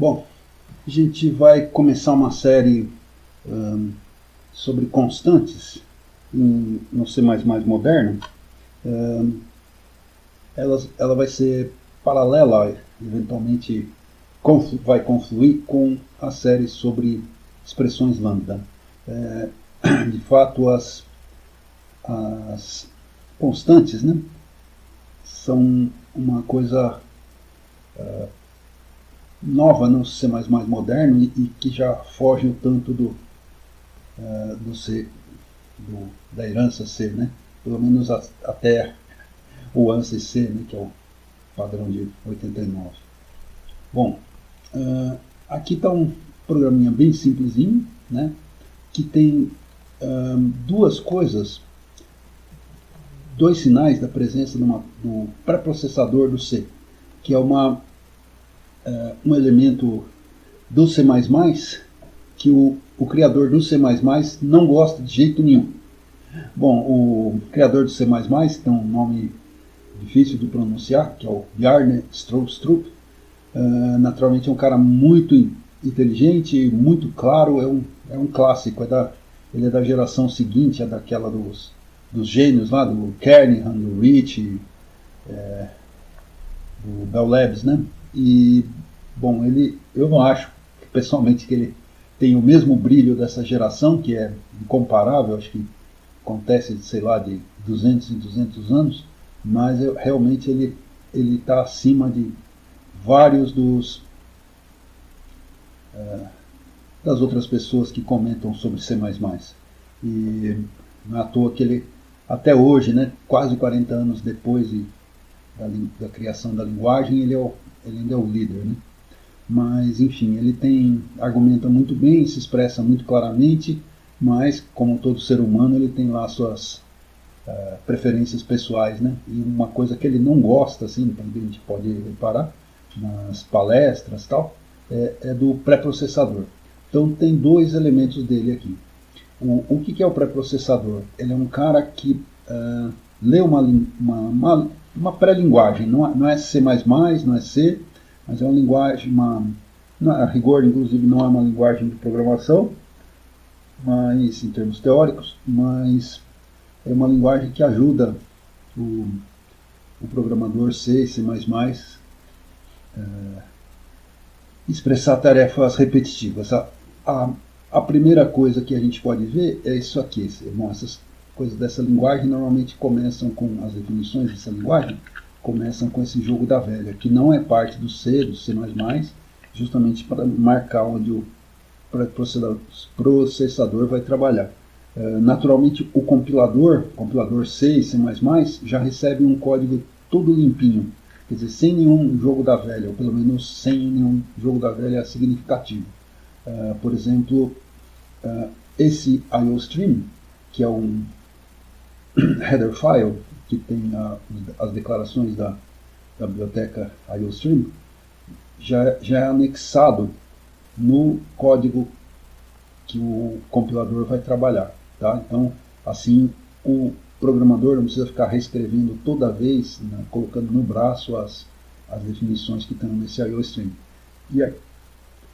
Bom, a gente vai começar uma série sobre constantes no C++ moderno. Ela vai ser paralela, eventualmente vai confluir com a série sobre expressões lambda. De fato, as constantes, né, são uma coisa nova no C++ moderno e que já foge um tanto do C, da herança C, né? Pelo menos até o ANSI C, né, que é o padrão de 89. Bom, aqui está um programinha bem simplesinho, né, que tem duas coisas, dois sinais da presença do pré-processador do C, que é um elemento do C++ que o criador do C++ não gosta de jeito nenhum. Bom, o criador do C++ tem um nome difícil de pronunciar, que é o Bjarne Stroustrup. Naturalmente é um cara muito inteligente, muito claro, é um clássico, ele é da geração seguinte, é daquela dos gênios lá, do Kernighan, do Rich, do Bell Labs, né? E, bom, eu não acho, pessoalmente, que ele tem o mesmo brilho dessa geração, que é incomparável, acho que acontece, sei lá, de 200 em 200 anos, mas realmente ele está acima de vários das outras pessoas que comentam sobre C++. E não é à toa que ele, até hoje, né, quase 40 anos depois da criação da linguagem, ele ainda é o líder, né? Mas, enfim, ele argumenta muito bem, se expressa muito claramente, mas, como todo ser humano, ele tem lá suas preferências pessoais, né? E uma coisa que ele não gosta, assim, a gente pode reparar nas palestras e tal, é do pré-processador. Então tem dois elementos dele aqui. O que é o pré-processador? Ele é um cara que lê uma pré-linguagem, não é C++, não é C, mas é uma linguagem, a rigor, inclusive, não é uma linguagem de programação, mas em termos teóricos, mas é uma linguagem que ajuda o programador C e C++ expressar tarefas repetitivas. A primeira coisa que a gente pode ver é isso aqui. Bom, essas coisas dessa linguagem normalmente começam com as definições dessa linguagem, começam com esse jogo da velha, que não é parte do C, do C++, justamente para marcar onde o processador vai trabalhar. Naturalmente, o compilador C e C++, já recebe um código todo limpinho, quer dizer, sem nenhum jogo da velha, ou pelo menos sem nenhum jogo da velha significativo. Por exemplo, esse IOStream, que é um header file que tem as declarações da biblioteca IOStream, já é anexado no código que o compilador vai trabalhar. Tá? Então, assim, o programador não precisa ficar reescrevendo toda vez, né, colocando no braço as definições que estão nesse IOStream. E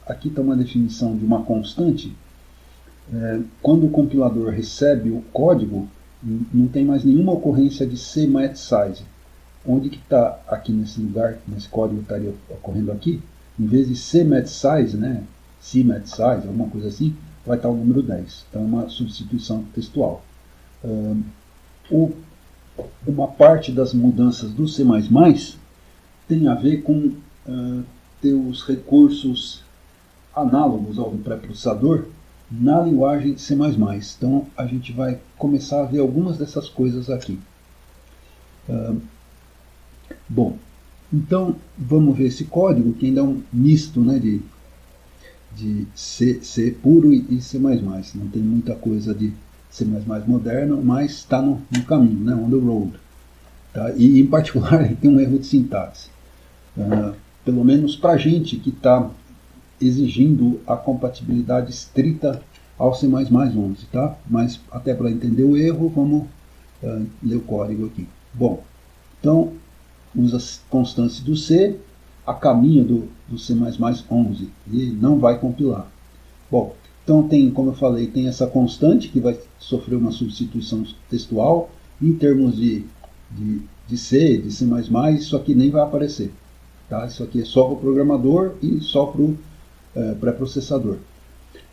aqui está uma definição de uma constante. Quando o compilador recebe o código, não tem mais nenhuma ocorrência de cmatSize. Onde que está aqui nesse lugar, nesse código estaria ocorrendo aqui, em vez de cmatSize, né, cmatSize, alguma coisa assim, vai estar o número 10. Então é uma substituição textual. Uma parte das mudanças do C++ tem a ver com ter os recursos análogos ao do pré-processador na linguagem C++. Então a gente vai começar a ver algumas dessas coisas aqui. Bom, então vamos ver esse código que ainda é um misto, né, de C puro e C++. Não tem muita coisa de C++ moderno, mas está no caminho, né, on the road. Tá? E em particular ele tem um erro de sintaxe. Pelo menos para a gente que está exigindo a compatibilidade estrita ao C++ 11, tá? Mas até para entender o erro, vamos ler o código aqui. Bom, então usa constantes do C, a caminho do C++11 e não vai compilar. Bom, então tem, como eu falei, tem essa constante que vai sofrer uma substituição textual. Em termos de C, de C++, isso aqui nem vai aparecer. Tá? Isso aqui é só para o programador e só para o pré-processador.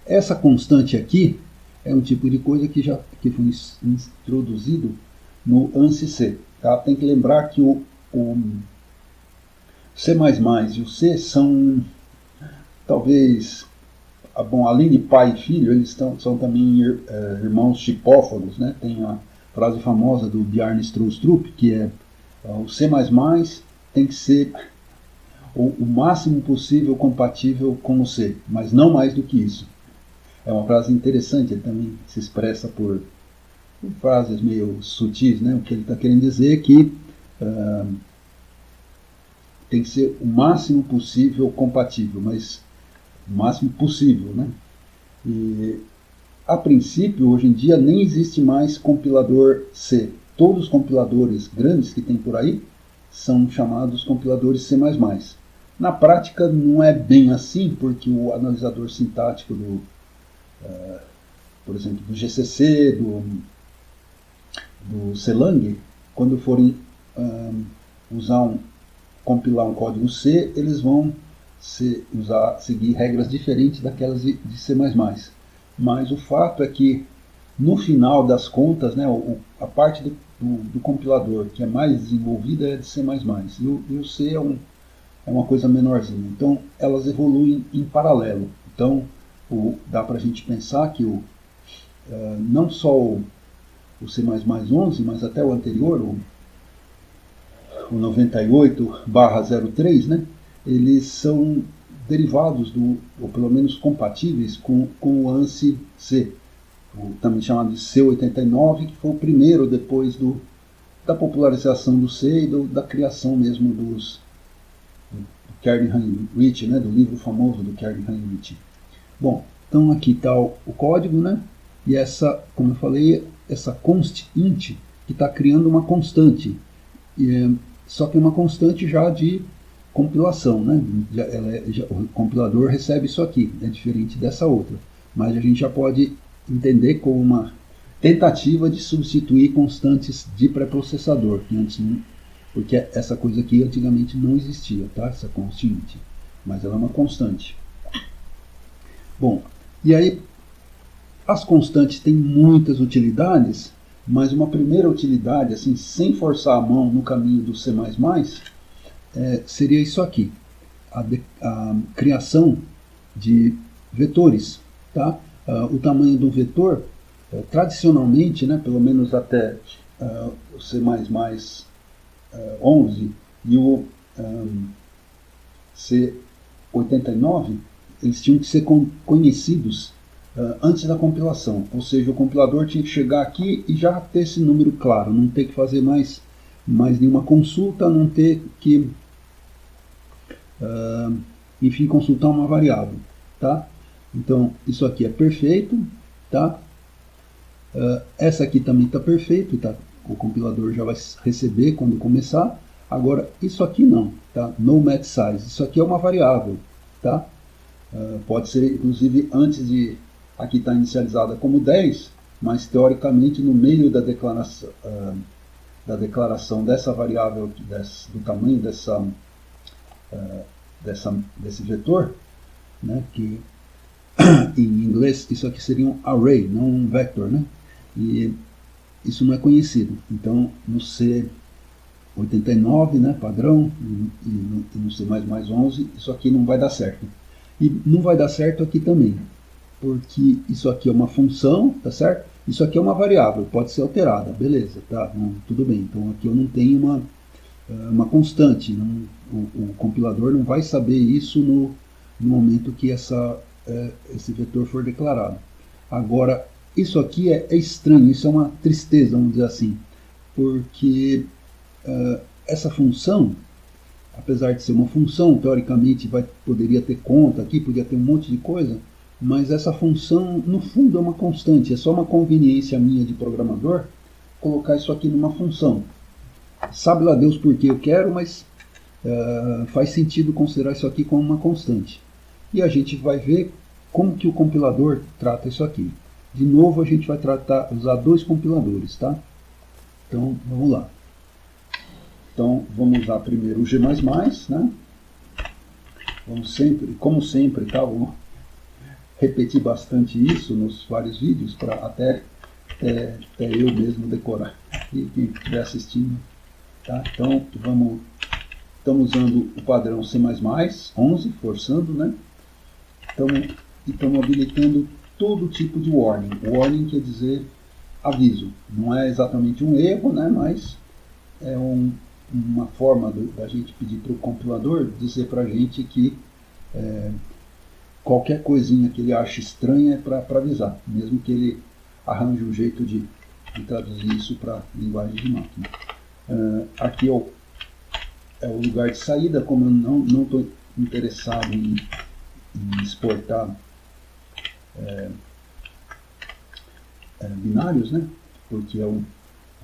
Essa constante aqui é um tipo de coisa que foi introduzido no ANSI-C. Tá? Tem que lembrar que o C++ e o C são, talvez, bom, além de pai e filho, eles são também irmãos chipófagos, né? Tem a frase famosa do Bjarne Stroustrup, que é o C++ tem que ser o máximo possível compatível com o C, mas não mais do que isso. É uma frase interessante, ele também se expressa por frases meio sutis, né? O que ele está querendo dizer é que tem que ser o máximo possível compatível, mas o máximo possível, né? E a princípio, hoje em dia, nem existe mais compilador C. Todos os compiladores grandes que tem por aí são chamados compiladores C++. Na prática não é bem assim, porque o analisador sintático por exemplo, do GCC, do Celang, quando forem compilar um código C, eles vão seguir regras diferentes daquelas de C++. Mas o fato é que, no final das contas, né, a parte do compilador que é mais desenvolvida é de C++. E o C é uma coisa menorzinha. Então, elas evoluem em paralelo. Então, dá para a gente pensar que não só o C++11, mas até o anterior, o 98/03, né, eles são derivados ou pelo menos compatíveis com o ANSI-C, também chamado de C89, que foi o primeiro depois da popularização do C e da criação mesmo do Kern Heinrich, né, do livro famoso do Kern Heinrich. Bom, então aqui está o código, né, e essa, como eu falei, essa const int que está criando uma constante, só que uma constante já de compilação, né? O compilador recebe isso aqui, é diferente dessa outra, mas a gente já pode entender como uma tentativa de substituir constantes de pré-processador, que antes não, porque essa coisa aqui antigamente não existia, tá? Essa constante, mas ela é uma constante. Bom, e aí as constantes têm muitas utilidades, mas uma primeira utilidade, assim, sem forçar a mão no caminho do C++, seria isso aqui, a criação de vetores. Tá? O tamanho do vetor, tradicionalmente, né, pelo menos até o C++11 e o C89, eles tinham que ser conhecidos antes da compilação. Ou seja, o compilador tinha que chegar aqui e já ter esse número claro, não ter que fazer mais nenhuma consulta, não ter que enfim, consultar uma variável, tá? Então, isso aqui é perfeito, tá? Essa aqui também está perfeito, tá? O compilador já vai receber quando começar. Agora, isso aqui não, tá? No mat size, isso aqui é uma variável, tá? Pode ser, inclusive, antes de... Aqui está inicializada como 10, mas, teoricamente, no meio da declaração dessa variável, do tamanho desse vetor, né, que em inglês isso aqui seria um array, não um vector, né? E isso não é conhecido. Então, no C89, né, padrão, e no C++11, isso aqui não vai dar certo. E não vai dar certo aqui também, porque isso aqui é uma função, tá certo? Isso aqui é uma variável, pode ser alterada, beleza, tá? Tudo bem. Então aqui eu não tenho uma constante, o compilador não vai saber isso no momento que esse vetor for declarado. Agora, isso aqui é estranho, isso é uma tristeza, vamos dizer assim, porque essa função, apesar de ser uma função, teoricamente poderia ter conta aqui, poderia ter um monte de coisa, mas essa função, no fundo, é uma constante, é só uma conveniência minha de programador colocar isso aqui numa função. Sabe lá Deus por que eu quero, mas faz sentido considerar isso aqui como uma constante. E a gente vai ver como que o compilador trata isso aqui. De novo, a gente vai usar dois compiladores, tá? Então, vamos lá. Então, vamos usar primeiro o G++, né? Vamos sempre, como sempre, tá? Vamos repetir bastante isso nos vários vídeos, para até eu mesmo decorar. E quem estiver assistindo, tá? Então, estamos usando o padrão C++, 11, forçando, né? Estamos habilitando todo tipo de warning. Warning quer dizer aviso. Não é exatamente um erro, né? Mas é uma forma da gente pedir para o compilador dizer para a gente que qualquer coisinha que ele ache estranha é para avisar, mesmo que ele arranje um jeito de traduzir isso para linguagem de máquina. Aqui é o lugar de saída. Como eu não estou interessado em exportar binários, né? Porque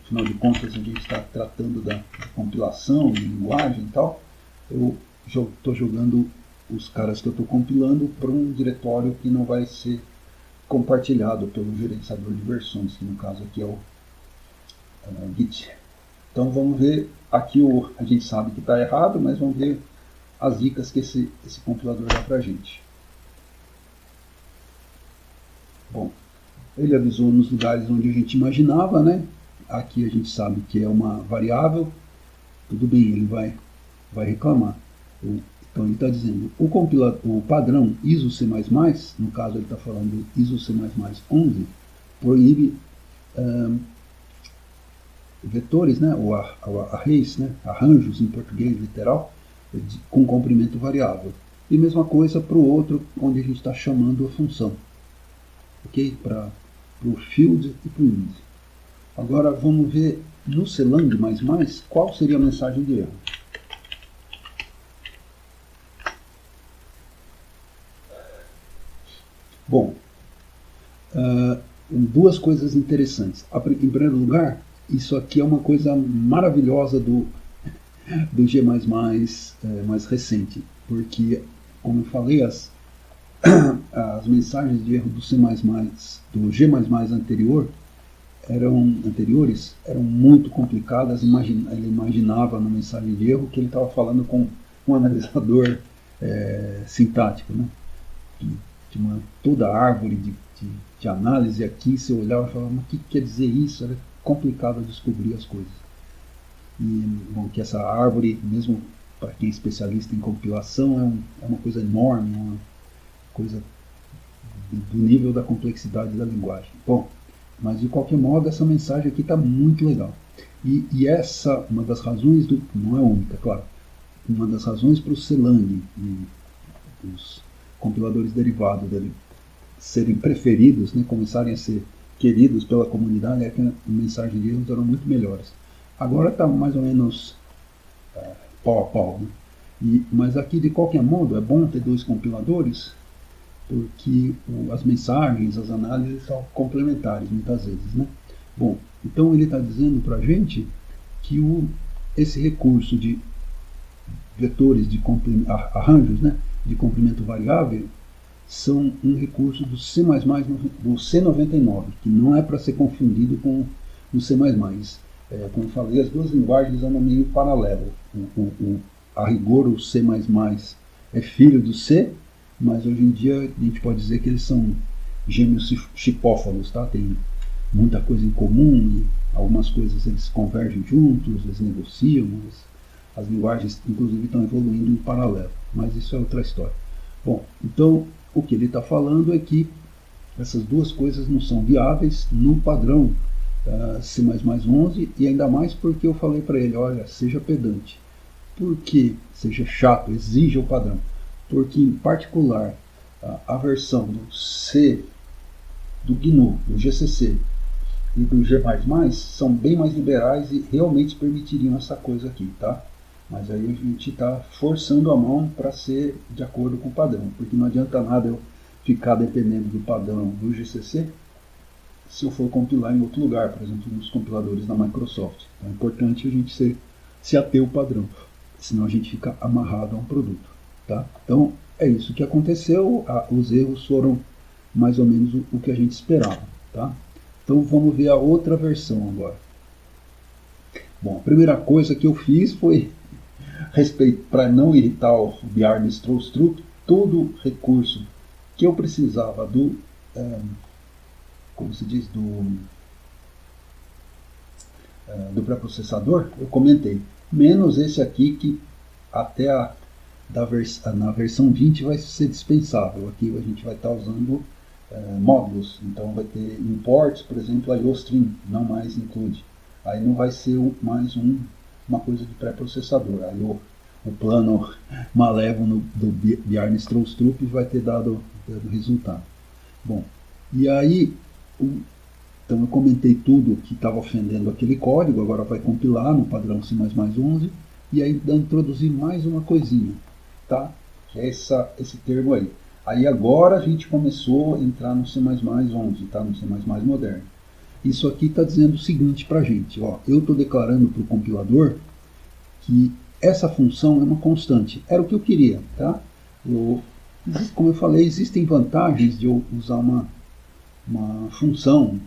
afinal de contas a gente está tratando da compilação, de linguagem e tal. Eu estou jogando os caras que eu estou compilando para um diretório que não vai ser compartilhado pelo gerenciador de versões, que no caso aqui é o Git. Então vamos ver, aqui a gente sabe que está errado, mas vamos ver as dicas que esse compilador dá para a gente. Bom, ele avisou nos lugares onde a gente imaginava, né? Aqui a gente sabe que é uma variável, tudo bem, ele vai reclamar. Então ele está dizendo, o padrão ISO-C++, no caso ele está falando ISO-C++ 11, proíbe vetores, né, ou arrays, né, arranjos em português literal, com comprimento variável. E mesma coisa para o outro, onde a gente está chamando a função. Ok? Para o field e para o int. Agora vamos ver no Clang++ qual seria a mensagem de erro. Bom, duas coisas interessantes. Em primeiro lugar, isso aqui é uma coisa maravilhosa do G++ mais recente, porque, como eu falei, as mensagens de erro do C++, do G++ anteriores eram muito complicadas. Ele imaginava na mensagem de erro que ele estava falando com um analisador sintático, né? Tinha toda a árvore de análise aqui. Se eu olhava e falava, mas o que quer dizer isso? Era complicado descobrir as coisas. E, bom, que essa árvore, mesmo para quem é especialista em compilação, é uma coisa enorme, uma coisa do nível da complexidade da linguagem. Bom, mas de qualquer modo, essa mensagem aqui está muito legal. E essa, uma das razões, não é única, claro, uma das razões para o Clang e os compiladores derivados dele serem preferidos, né, começarem a ser queridos pela comunidade, é que a mensagem de erros eram muito melhores. Agora está mais ou menos pau a pau, né? Mas aqui, de qualquer modo, é bom ter dois compiladores, porque as mensagens, as análises são complementares muitas vezes, né? Bom, então ele está dizendo para a gente que esse recurso de vetores de arranjos, né, de comprimento variável, são um recurso do C++, do C99, que não é para ser confundido com o C++. Como eu falei, as duas linguagens andam meio paralelo. A rigor, o C++ é filho do C, mas hoje em dia a gente pode dizer que eles são gêmeos chipófalos, tá? Tem muita coisa em comum, e algumas coisas eles convergem juntos, eles negociam, as linguagens inclusive estão evoluindo em paralelo, mas isso é outra história. Bom, então o que ele está falando é que essas duas coisas não são viáveis no padrão C++ 11, e ainda mais porque eu falei para ele, olha, seja pedante, porque seja chato, exija o padrão, porque em particular a versão do C, do GNU, do GCC e do G++ são bem mais liberais e realmente permitiriam essa coisa aqui, tá? Mas aí a gente está forçando a mão para ser de acordo com o padrão, porque não adianta nada eu ficar dependendo do padrão do GCC se eu for compilar em outro lugar, por exemplo, nos compiladores da Microsoft. Então é importante a gente se ater ao padrão. senão a gente fica amarrado a um produto. Tá? Então é isso que aconteceu, os erros foram mais ou menos o que a gente esperava. Tá? Então vamos ver a outra versão agora. Bom, a primeira coisa que eu fiz foi, para não irritar o Bjarne Stroustrup, todo recurso que eu precisava como se diz, do pré-processador, eu comentei, menos esse aqui que até na versão 20 vai ser dispensável. Aqui a gente vai estar usando módulos, então vai ter imports, por exemplo, a IOStream não mais include. Aí não vai ser mais uma coisa de pré-processador. Aí o plano malévolo do Bjarne Stroustrup vai ter dado resultado. Bom, e aí, então eu comentei tudo que estava ofendendo aquele código, agora vai compilar no padrão C++11, e aí introduzir mais uma coisinha, tá? Que é esse termo aí. Aí agora a gente começou a entrar no C++11, tá? No C++ moderno. Isso aqui está dizendo o seguinte para a gente, ó, eu estou declarando para o compilador que essa função é uma constante. Era o que eu queria, tá? Como eu falei, existem vantagens de eu usar uma função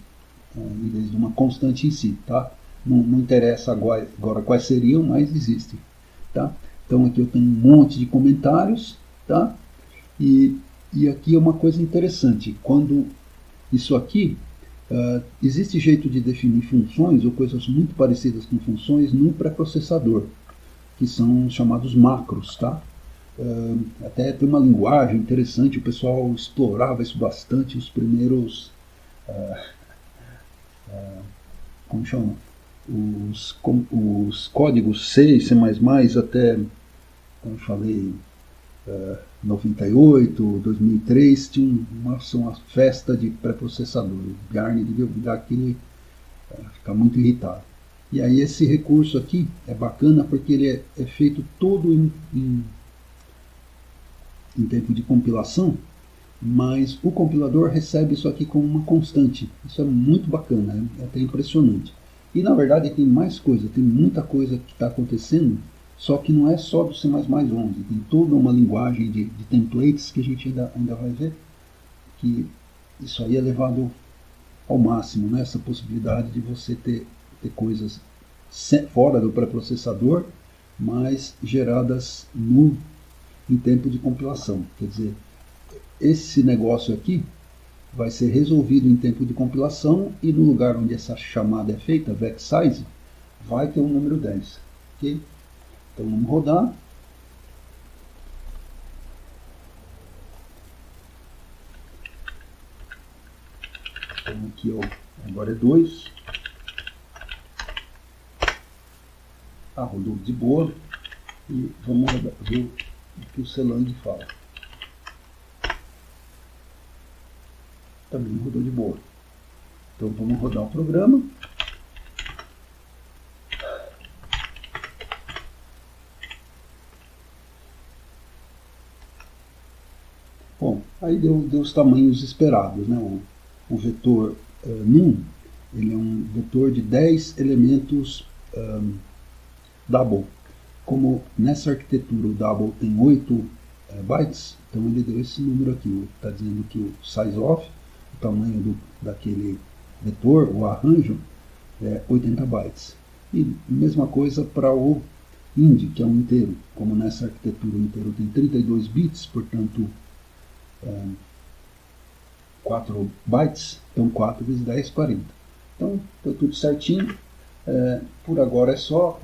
em vez de uma constante em si, tá? Não interessa agora quais seriam, mas existem, tá? Então aqui eu tenho um monte de comentários, tá? E aqui é uma coisa interessante, quando isso aqui existe jeito de definir funções ou coisas muito parecidas com funções no pré-processador, que são chamados macros, tá? Até tem uma linguagem interessante, o pessoal explorava isso bastante, os primeiros como chama? Os códigos C, C++, até, como eu falei, 98, 2003, tinha uma festa de pré-processador. O Bjarne devia dar aquilo ficar muito irritado. E aí esse recurso aqui é bacana porque ele é feito todo em tempo de compilação, mas o compilador recebe isso aqui como uma constante. Isso é muito bacana, é até impressionante. E na verdade tem mais coisa, tem muita coisa que está acontecendo, só que não é só do C++11, tem toda uma linguagem de templates que a gente ainda vai ver, que isso aí é levado ao máximo, né? Essa possibilidade de você ter coisas fora do pré-processador, mas geradas em tempo de compilação. Quer dizer, esse negócio aqui vai ser resolvido em tempo de compilação e no lugar onde essa chamada é feita, vecsize, vai ter um número 10. Okay? Então vamos rodar. Então aqui agora é 2. Rodou de boa. E vamos ver o que o Celang fala. Também rodou de boa. Então vamos rodar o programa. Bom, aí deu os tamanhos esperados, né? O vetor num, ele é um vetor de 10 elementos double. Como nessa arquitetura o double tem 8 bytes, então ele deu esse número aqui. Está dizendo que o size of, o tamanho daquele vetor, o arranjo, é 80 bytes. E mesma coisa para o int, que é um inteiro. Como nessa arquitetura o inteiro tem 32 bits, portanto 4 bytes, então 4 vezes 10, 40. Então, está tudo certinho. Por agora é só.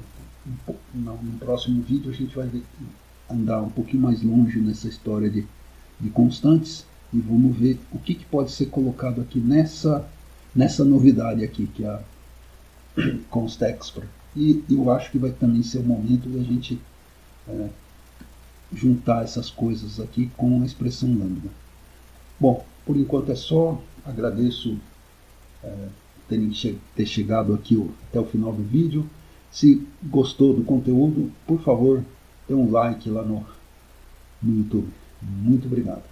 No próximo vídeo a gente vai andar um pouquinho mais longe nessa história de constantes e vamos ver o que pode ser colocado aqui nessa novidade aqui, que é a constexpr. E eu acho que vai também ser o momento da gente juntar essas coisas aqui com a expressão lambda. Bom, por enquanto é só. Agradeço ter chegado aqui até o final do vídeo. Se gostou do conteúdo, por favor, dê um like lá no YouTube. Muito obrigado.